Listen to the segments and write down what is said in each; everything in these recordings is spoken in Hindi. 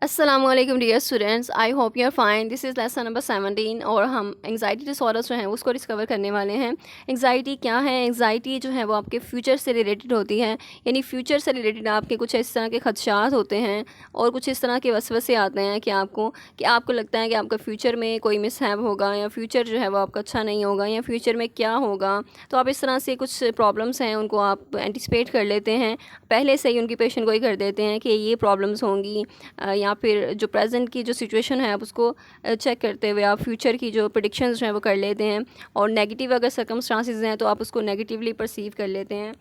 अस्सलामुअलैकुम dear students, I hope you are fine. This is lesson number 17 और हम एंग्जाइटी डिसऑर्डर्स जो हैं उसको डिस्कवर करने वाले हैं। एंग्जाइटी क्या है? एंग्जाइटी जो है वो आपके फ्यूचर से रिलेटेड होती है, यानी फ्यूचर से रिलेटेड आपके कुछ इस तरह के खदशात होते हैं और कुछ इस तरह के वसवसे आते हैं कि आपको लगता है कि आपका फ्यूचर में कोई मिसहैप होगा या फ्यूचर जो है वो आपका अच्छा नहीं होगा या फ्यूचर में क्या होगा। तो आप इस तरह से कुछ प्रॉब्लम्स हैं उनको आप एंटिसिपेट कर लेते हैं, पहले से ही उनकी पेशेंट गोई कर देते हैं कि ये प्रॉब्लम्स होंगी, या फिर जो प्रेजेंट की जो सिचुएशन है आप उसको चेक करते हुए आप फ्यूचर की जो प्रेडिक्शंस जो हैं वो कर लेते हैं, और नेगेटिव अगर सर्कमस्टांसिस हैं तो आप उसको नेगेटिवली परसीव कर लेते हैं।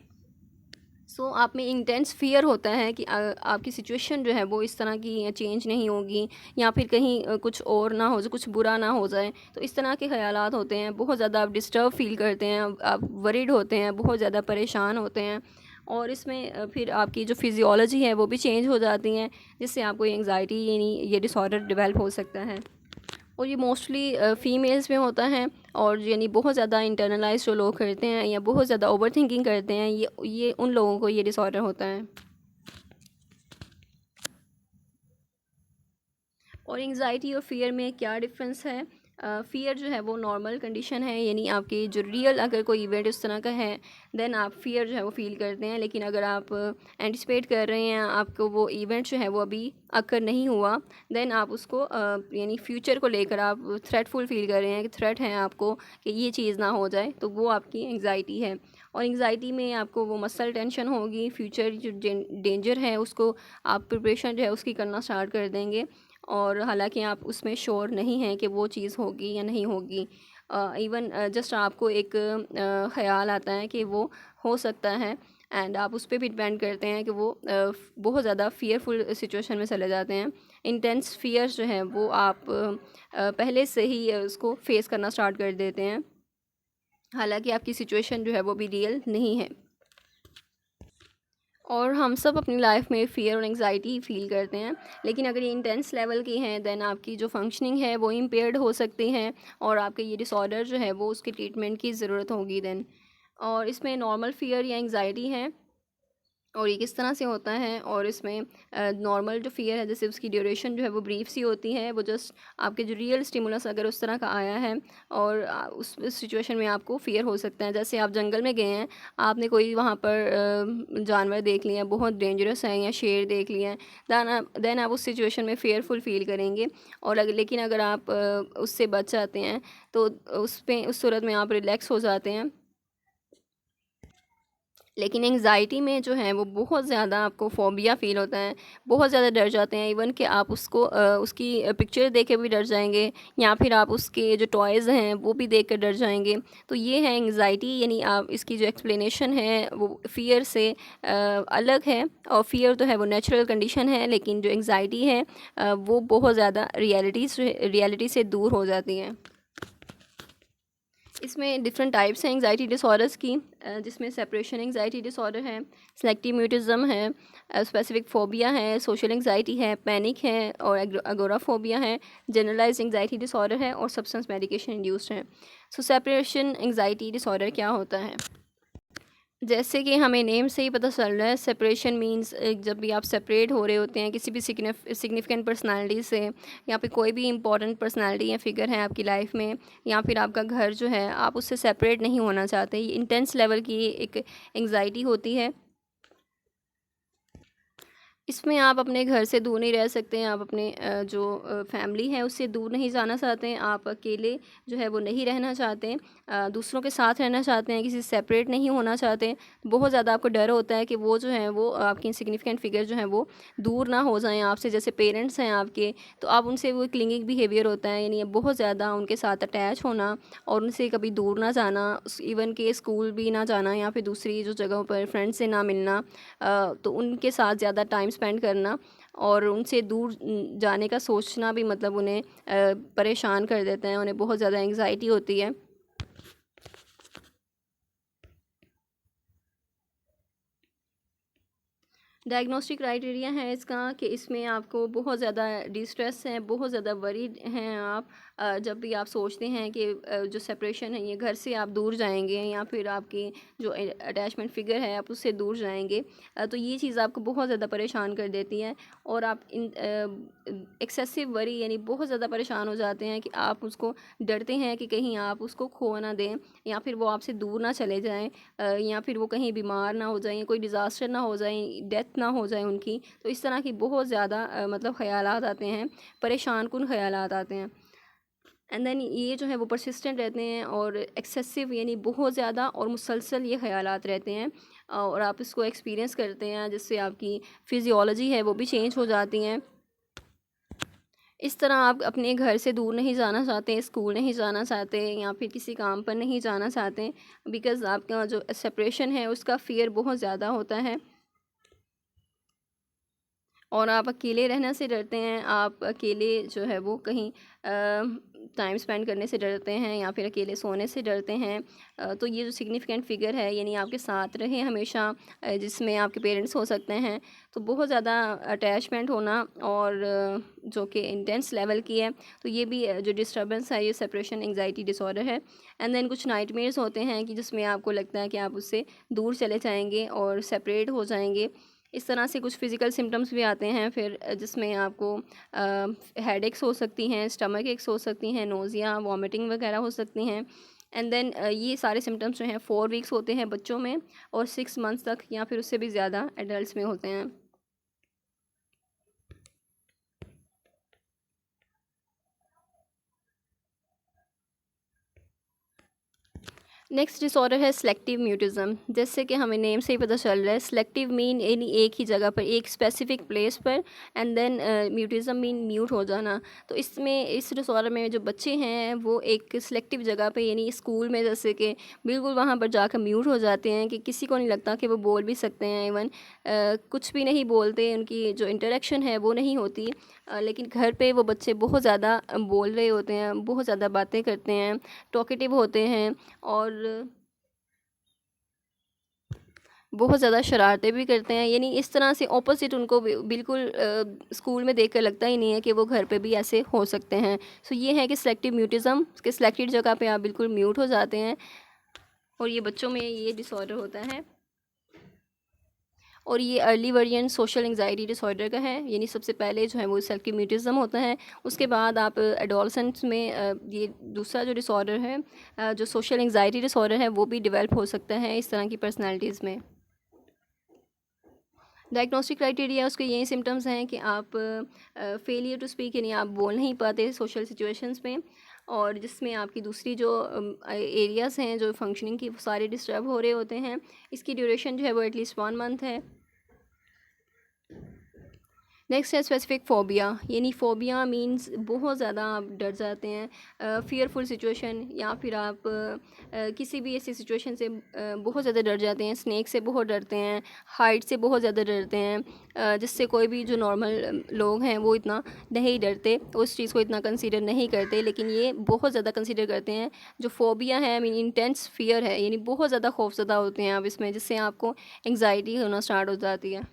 आप में इंटेंस फियर होता है कि आपकी सिचुएशन जो है वो इस तरह की चेंज नहीं होगी या फिर कहीं कुछ और ना हो जाए, कुछ बुरा ना हो जाए। तो इस तरह के ख्यालात होते हैं, बहुत ज़्यादा आप डिस्टर्ब फील करते हैं, आप वरीड होते हैं, बहुत ज़्यादा परेशान होते हैं। और इसमें फिर आपकी जो फिजियोलॉजी है वो भी चेंज हो जाती हैं, जिससे आपको एंग्जाइटी यानी ये डिसऑर्डर डेवलप हो सकता है। और ये मोस्टली फ़ीमेल्स में होता है, और यानी बहुत ज़्यादा इंटरनलाइज जो लोग करते हैं या बहुत ज़्यादा ओवर थिंकिंग करते हैं, ये उन लोगों को ये डिसऑर्डर होता है। और एंग्जाइटी और फियर में क्या डिफरेंस है? फ़ियर जो है वो नॉर्मल कंडीशन है, यानी आपकी जो रियल अगर कोई इवेंट उस तरह का है देन आप फियर जो है वो फील करते हैं। लेकिन अगर आप एंटिसिपेट कर रहे हैं, आपको वो इवेंट जो है वो अभी अकर नहीं हुआ, देन आप उसको यानी फ्यूचर को लेकर आप थ्रेटफुल फील कर रहे हैं कि थ्रेट है आपको कि ये चीज़ ना हो जाए, तो वो आपकी एंग्जाइटी है। और एंग्जाइटी में आपको वो मसल टेंशन होगी, फ्यूचर जो डेंजर है उसको आप प्रिपरेशन जो है उसकी करना स्टार्ट कर देंगे, और हालांकि आप उसमें श्योर नहीं हैं कि वो चीज़ होगी या नहीं होगी। इवन जस्ट आपको एक ख़याल आता है कि वो हो सकता है, एंड आप उस पर भी डिपेंड करते हैं कि वो बहुत ज़्यादा फ़ियरफुल सिचुएशन में चले जाते हैं। इंटेंस फियर्स जो है वो आप पहले से ही उसको फेस करना स्टार्ट कर देते हैं, हालांकि आपकी सिचुएशन जो है वो भी रियल नहीं है। और हम सब अपनी लाइफ में फ़ियर और एंग्जाइटी फ़ील करते हैं, लेकिन अगर ये इंटेंस लेवल की हैं देन आपकी जो फंक्शनिंग है वो इम्पेयर्ड हो सकती हैं, और आपके ये डिसऑर्डर जो है वो उसके ट्रीटमेंट की ज़रूरत होगी देन। और इसमें नॉर्मल फ़ियर या एंग्जाइटी है, और ये किस तरह से होता है। और इसमें नॉर्मल जो फ़ियर है जैसे उसकी ड्यूरेशन जो है वो ब्रीफ सी होती है, वो जस्ट आपके जो रियल स्टिमुलस अगर उस तरह का आया है और उस सिचुएशन में आपको फ़ियर हो सकता है। जैसे आप जंगल में गए हैं, आपने कोई वहाँ पर जानवर देख लिया बहुत डेंजरस है या शेर देख लिया है, देन आप उस सिचुएशन में फ़ियरफुल फ़ील करेंगे। और लेकिन अगर आप उससे बच जाते हैं तो उस सूरत में आप रिलैक्स हो जाते हैं। लेकिन एंग्जाइटी में जो है वो बहुत ज़्यादा आपको फ़ोबिया फ़ील होता है, बहुत ज़्यादा डर जाते हैं, इवन कि आप उसकी पिक्चर देख के भी डर जाएंगे, या फिर आप उसके जो टॉयज़ हैं वो भी देख कर डर जाएंगे। तो ये है एंग्जाइटी, यानी आप इसकी जो एक्सप्लेनेशन है वो फ़ियर से अलग है। और फ़ियर तो है वो नेचुरल कंडीशन है, लेकिन जो एंग्जाइटी है वो बहुत ज़्यादा रियलिटी से दूर हो जाती है। इसमें डिफरेंट टाइप्स हैं एंग्जाइटी डिसऑर्डर्स की, जिसमें सेपरेशन एंग्जाइटी डिसऑर्डर है, सेलेक्टिव म्यूटिज़म है, स्पेसिफिक फ़ोबिया है, सोशल एंग्जाइटी है, पैनिक है, और अगोराफोबिया है, जनरलाइज एंग्जाइटी डिसऑर्डर है, और सब्सटेंस मेडिकेशन इंड्यूस्ड है। सेपरेशन एंग्जाइटी डिसऑर्डर क्या होता है? जैसे कि हमें नेम से ही पता चल रहा है, सेपरेशन मींस जब भी आप सेपरेट हो रहे होते हैं किसी भी सिग्निफिकेंट पर्सनालिटी से, या फिर कोई भी इंपॉर्टेंट पर्सनालिटी या फिगर है आपकी लाइफ में, या फिर आपका घर जो है आप उससे सेपरेट नहीं होना चाहते, ये इंटेंस लेवल की एक एंग्जाइटी होती है। इसमें आप अपने घर से दूर नहीं रह सकते हैं, आप अपने जो फैमिली है उससे दूर नहीं जाना चाहते हैं, आप अकेले जो है वो नहीं रहना चाहते, दूसरों के साथ रहना चाहते हैं, किसी से सेपरेट नहीं होना चाहते। बहुत ज़्यादा आपको डर होता है कि वो जो है वो आपकी इंसिग्निफिकेंट फिगर जो है वो दूर ना हो जाएं आपसे, जैसे पेरेंट्स हैं आपके, तो आप उनसे वो क्लिंगिंग बिहेवियर होता है, यानी बहुत ज़्यादा उनके साथ अटैच होना और उनसे कभी दूर ना जाना, इवन के स्कूल भी ना जाना या फिर दूसरी जो जगहों पर फ्रेंड से ना मिलना, तो उनके साथ ज़्यादा टाइम स्पेंड करना, और उनसे दूर जाने का सोचना भी मतलब उन्हें परेशान कर देता है, उन्हें बहुत ज़्यादा एंग्जाइटी होती है। डायग्नोस्टिक क्राइटेरिया है इसका कि इसमें आपको बहुत ज़्यादा डिस्ट्रेस है, बहुत ज़्यादा वरीड हैं आप, जब भी आप सोचते हैं कि जो सेपरेशन है ये घर से आप दूर जाएंगे या फिर आपकी जो अटैचमेंट फिगर है आप उससे दूर जाएंगे, तो ये चीज़ आपको बहुत ज़्यादा परेशान कर देती है और आप एक्सेसिव वरी यानी बहुत ज़्यादा परेशान हो जाते हैं कि आप उसको डरते हैं कि कहीं आप उसको खो ना दें या फिर वो आपसे दूर ना चले जाएं, या फिर वो कहीं बीमार ना हो जाएं, कोई डिज़ास्टर ना हो जाए, डेथ ना हो जाए उनकी। तो इस तरह की बहुत ज़्यादा मतलब ख़यालात आते हैं, परेशान कुन ख़यालात आते हैं। एंड देन ये जो है वो परसिस्टेंट रहते हैं और एक्सेसिव यानी बहुत ज़्यादा और मुसलसल ये ख़यालात रहते हैं और आप इसको एक्सपीरियंस करते हैं, जिससे आपकी फ़िज़ियोलॉजी है वो भी चेंज हो जाती हैं। इस तरह आप अपने घर से दूर नहीं जाना चाहते, स्कूल नहीं जाना चाहते या फिर किसी काम पर नहीं जाना चाहते, बिकॉज़ आपका जो सेपरेशन है उसका फ़ियर बहुत ज़्यादा होता है और आप अकेले रहने से डरते हैं, आप अकेले जो है वो कहीं टाइम स्पेंड करने से डरते हैं या फिर अकेले सोने से डरते हैं। तो ये जो सिग्निफिकेंट फ़िगर है यानी आपके साथ रहे हमेशा, जिसमें आपके पेरेंट्स हो सकते हैं, तो बहुत ज़्यादा अटैचमेंट होना और जो कि इंटेंस लेवल की है, तो ये भी जो डिस्टर्बेंस है ये सेपरेशन एंग्जाइटी डिसऑर्डर है। एंड देन कुछ नाइटमेयर्स होते हैं कि जिसमें आपको लगता है कि आप उससे दूर चले जाएंगे और सेपरेट हो जाएंगे। इस तरह से कुछ फ़िज़िकल सिम्टम्स भी आते हैं फिर, जिसमें आपको हेडेक्स हो सकती हैं, स्टमक एक्स हो सकती हैं, नोज़िया, वॉमिटिंग वगैरह हो सकती हैं। एंड देन ये सारे सिम्टम्स जो हैं 4 वीक्स होते हैं बच्चों में और 6 मंथ्स तक या फिर उससे भी ज़्यादा एडल्ट्स में होते हैं। नेक्स्ट डिसऑर्डर है सिलेक्टिव म्यूटिज़म। जैसे कि हमें नेम से ही पता चल रहा है, सिलेक्टिव मीन यानी एक ही जगह पर, एक स्पेसिफिक प्लेस पर, एंड देन म्यूटिज़म मीन म्यूट हो जाना। तो इसमें इस डिसऑर्डर में जो बच्चे हैं वो एक सिलेक्टिव जगह पे यानी स्कूल में जैसे कि बिल्कुल वहाँ पर जाकर म्यूट हो जाते हैं कि किसी को नहीं लगता कि वो बोल भी सकते हैं, इवन कुछ भी नहीं बोलते, उनकी जो इंटरेक्शन है वो नहीं होती। लेकिन घर पे वो बच्चे बहुत ज़्यादा बोल रहे होते हैं, बहुत ज़्यादा बातें करते हैं, टॉकेटिव होते हैं और बहुत ज़्यादा शरारतें भी करते हैं। यानी इस तरह से ऑपोजिट उनको बिल्कुल स्कूल में देखकर लगता ही नहीं है कि वो घर पे भी ऐसे हो सकते हैं। सो ये है कि सिलेक्टिव म्यूटिज़म के सिलेक्टेड जगह पे आप बिल्कुल म्यूट हो जाते हैं और ये बच्चों में ये डिसऑर्डर होता है। और ये early version social anxiety disorder का है, यानी सबसे पहले जो है वो सेलेक्टिव म्यूटिज़म होता है, उसके बाद आप एडोलसेंट्स में ये दूसरा जो डिसऑर्डर है जो सोशल एंग्जाइटी डिसऑर्डर है वो भी डेवलप हो सकता है इस तरह की पर्सनैलिटीज़ में। डायग्नोस्टिक क्राइटेरिया उसके यही सिम्टम्स हैं कि आप फेलियर टू स्पीक यानी आप बोल नहीं पाते सोशल सिचुएशंस में, और जिसमें आपकी दूसरी जो एरियाज़ हैं जो फंक्शनिंग की वो सारे डिस्टर्ब हो रहे होते हैं। इसकी ड्यूरेशन जो है वो एटलीस्ट 1 मंथ है। नेक्स्ट है स्पेसिफिक फ़ोबिया, यानी फ़ोबिया मींस बहुत ज़्यादा आप डर जाते हैं, फ़ियरफुल सिचुएशन या फिर आप किसी भी ऐसी सिचुएशन से बहुत ज़्यादा डर जाते हैं। स्नेक से बहुत डरते हैं, हाइट से बहुत ज़्यादा डरते हैं, जिससे कोई भी जो नॉर्मल लोग हैं वो इतना नहीं डरते, उस चीज़ को इतना कंसीडर नहीं करते, लेकिन ये बहुत ज़्यादा कंसीडर करते हैं। जो फ़ोबिया है मीन इंटेंस फ़ियर है, यानी बहुत ज़्यादा खौफज़दा होते हैं आप इसमें, जिससे आपको एंग्जाइटी होना स्टार्ट हो जाती है।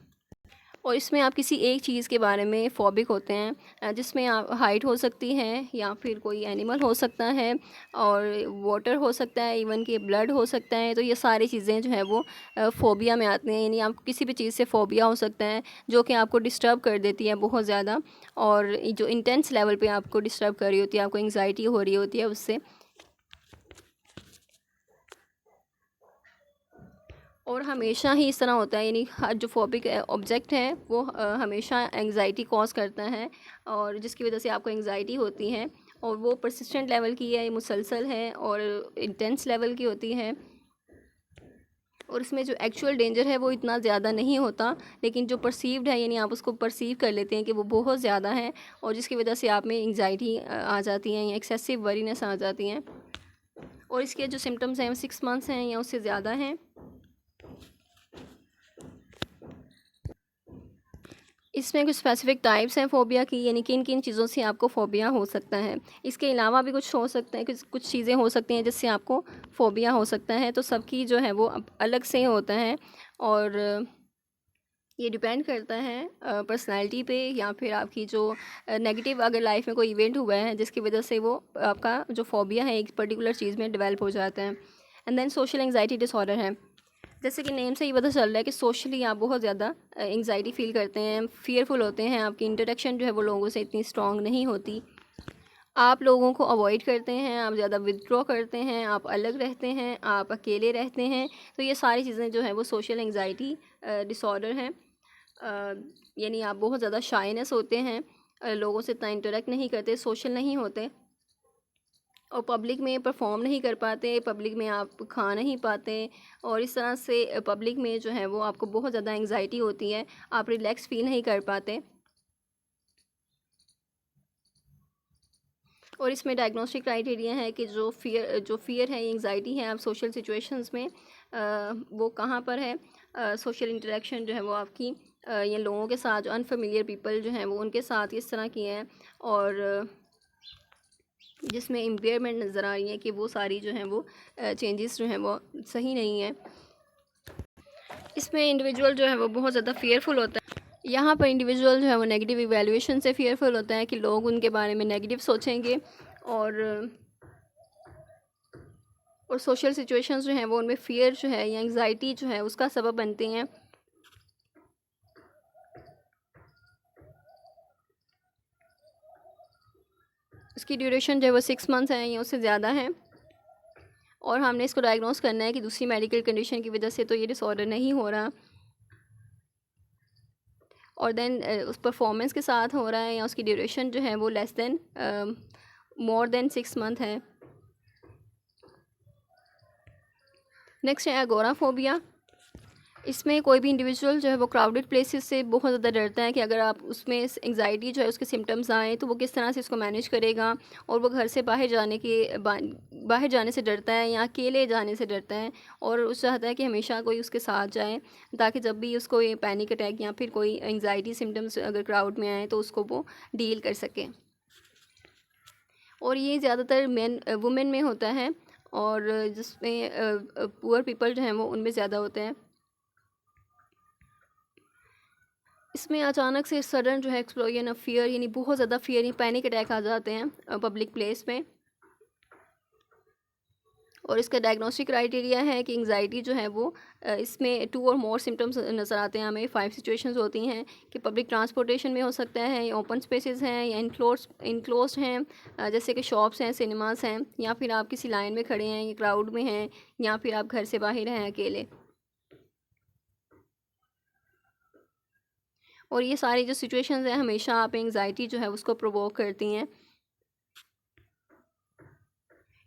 और इसमें आप किसी एक चीज़ के बारे में फ़ोबिक होते हैं, जिसमें आप हाइट हो सकती है या फिर कोई एनिमल हो सकता है और वाटर हो सकता है, इवन कि ब्लड हो सकता है। तो ये सारी चीज़ें जो है वो फ़ोबिया में आती हैं, यानी आपको किसी भी चीज़ से फ़ोबिया हो सकता है जो कि आपको डिस्टर्ब कर देती है बहुत ज़्यादा, और जो इंटेंस लेवल पे आपको डिस्टर्ब कर रही होती है, आपको एंग्जाइटी हो रही होती है उससे। और हमेशा ही इस तरह होता है, यानी हर जो फोबिक ऑब्जेक्ट है वो हमेशा एंग्जाइटी कॉज करता है, और जिसकी वजह से आपको एंग्जाइटी होती है, और वो परसिस्टेंट लेवल की है, मुसलसल है और इंटेंस लेवल की होती है। और इसमें जो एक्चुअल डेंजर है वो इतना ज़्यादा नहीं होता, लेकिन जो परसीव्ड है यानी आप उसको परसीव कर लेते हैं कि वो बहुत ज़्यादा है, और जिसकी वजह से आप में एंग्जाइटी आ जाती हैं या एक्सेसिव वरीनेस आ जाती हैं। और इसके जो सिम्टम्स हैं वो 6 मंथ्स हैं या उससे ज़्यादा हैं। इसमें कुछ स्पेसिफिक टाइप्स हैं फ़ोबिया की, यानी किन किन चीज़ों से आपको फ़ोबिया हो सकता है। इसके अलावा भी कुछ हो सकता है, कुछ चीज़ें हो सकती हैं जिससे आपको फ़ोबिया हो सकता है, तो सबकी जो है वो अलग से होता है। और ये डिपेंड करता है पर्सनैलिटी पे, या फिर आपकी जो नेगेटिव अगर लाइफ में कोई इवेंट हुआ है जिसकी वजह से वो आपका जो फोबिया है एक पर्टिकुलर चीज़ में डेवलप हो जाता है। And then social anxiety disorder है। जैसे कि नेम से ही पता चल रहा है कि सोशली आप बहुत ज़्यादा एंग्जाइटी फील करते हैं, फियरफुल होते हैं, आपकी इंटरेक्शन जो है वो लोगों से इतनी स्ट्रॉन्ग नहीं होती, आप लोगों को अवॉइड करते हैं, आप ज़्यादा विदड्रॉ करते हैं, आप अलग रहते हैं, आप अकेले रहते हैं। तो ये सारी चीज़ें जो है वो सोशल एंग्जाइटी डिसऑर्डर हैं। यानी आप बहुत ज़्यादा शाइनेस होते हैं, लोगों से इतना इंटरेक्ट नहीं करते, सोशल नहीं होते, और पब्लिक में परफॉर्म नहीं कर पाते, पब्लिक में आप खा नहीं पाते, और इस तरह से पब्लिक में जो है वो आपको बहुत ज़्यादा एंग्जाइटी होती है, आप रिलैक्स फील नहीं कर पाते। और इसमें डायग्नोस्टिक क्राइटेरिया है कि जो फियर है, एंग्जाइटी है, आप सोशल सिचुएशंस में वो कहाँ पर है, सोशल इंटरेक्शन जो है वो आपकी या लोगों के साथ, जो अनफेमिलियर पीपल जो हैं वो उनके साथ इस तरह की हैं, और जिसमें इम्पेयरमेंट नज़र आ रही है कि वो सारी जो हैं वो चेंजेस जो हैं वो सही नहीं है। इसमें इंडिविजुअल जो है वो बहुत ज़्यादा फियरफुल होता है। यहाँ पर इंडिविजुअल जो है वो नेगेटिव इवैल्यूएशन से फियरफुल होता है कि लोग उनके बारे में नेगेटिव सोचेंगे, और सोशल सिचुएशंस जो हैं वो उनमें फ़ियर जो है या एंग्जाइटी जो है उसका सबब बनते हैं। इसकी ड्यूरेशन जो है वो 6 मंथ्स है या उससे ज़्यादा है, और हमने इसको डायग्नोस करना है कि दूसरी मेडिकल कंडीशन की वजह से तो ये डिसऑर्डर नहीं हो रहा, और देन उस परफॉर्मेंस के साथ हो रहा है, या उसकी ड्यूरेशन जो है वो less than more than 6 month है। नेक्स्ट है एगोराफोबिया। इसमें कोई भी इंडिविजुअल जो है वो क्राउडेड प्लेसेस से बहुत ज़्यादा डरता है कि अगर आप उसमें एंग्जाइटी जो है उसके सिम्टम्स आए तो वो किस तरह से इसको मैनेज करेगा, और वो घर से बाहर जाने से डरता है या अकेले जाने से डरता है, और उस चाहता है कि हमेशा कोई उसके साथ जाए ताकि जब भी उसको ये पैनिक अटैक या फिर कोई एंग्जाइटी सिम्टम्स अगर क्राउड में आए तो उसको वो डील कर सके। और ये ज़्यादातर वुमेन में होता है, और जिसमें पुअर पीपल जो हैं वो उनमें ज़्यादा होते हैं। इसमें अचानक से सडन जो है एक्सप्लोजन ऑफ फियर, यानी बहुत ज़्यादा फियर या पैनिक अटैक आ जाते हैं पब्लिक प्लेस में। और इसका डायग्नोस्टिक क्राइटेरिया है कि एंग्जाइटी जो है वो इसमें 2 और मोर सिम्टम्स नज़र आते हैं हमें। 5 सिचुएशंस होती हैं कि पब्लिक ट्रांसपोर्टेशन में हो सकता है, या ओपन स्पेसेस हैं, या इनक्लोज्ड हैं, जैसे कि शॉप्स हैं, सिनेमास हैं, या फिर आप किसी लाइन में खड़े हैं, या क्राउड में हैं, या फिर आप घर से बाहर हैं अकेले। और ये सारी जो सिचुएशंस हैं हमेशा आप एंग्जाइटी जो है उसको प्रोवोक करती हैं।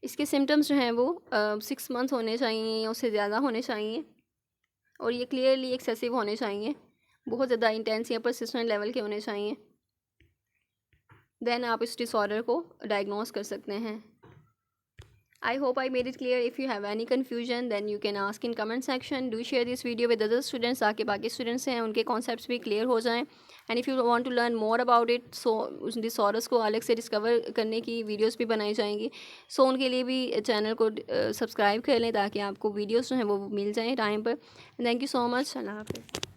इसके सिम्टम्स जो हैं वो 6 मंथ्स होने चाहिए या उससे ज़्यादा होने चाहिए, और ये क्लियरली एक्सेसिव होने चाहिए, बहुत ज़्यादा इंटेंस या परसिस्टेंट लेवल के होने चाहिए। देन आप इस डिसऑर्डर को डायग्नोस कर सकते हैं। I hope I made it clear. If you have any confusion then you can ask in comment section. Do share this video with other students ताकि बाकी students हैं उनके concepts भी clear हो जाएं. And if you want to learn more about it, so उस disorders को अलग से discover करने की videos भी बनाई जाएंगी. So उनके लिए भी channel को subscribe कर लें ताकि आपको videos जो हैं वो मिल जाएं टाइम पर. Thank you so much. अल्लाह हाफ़िज़.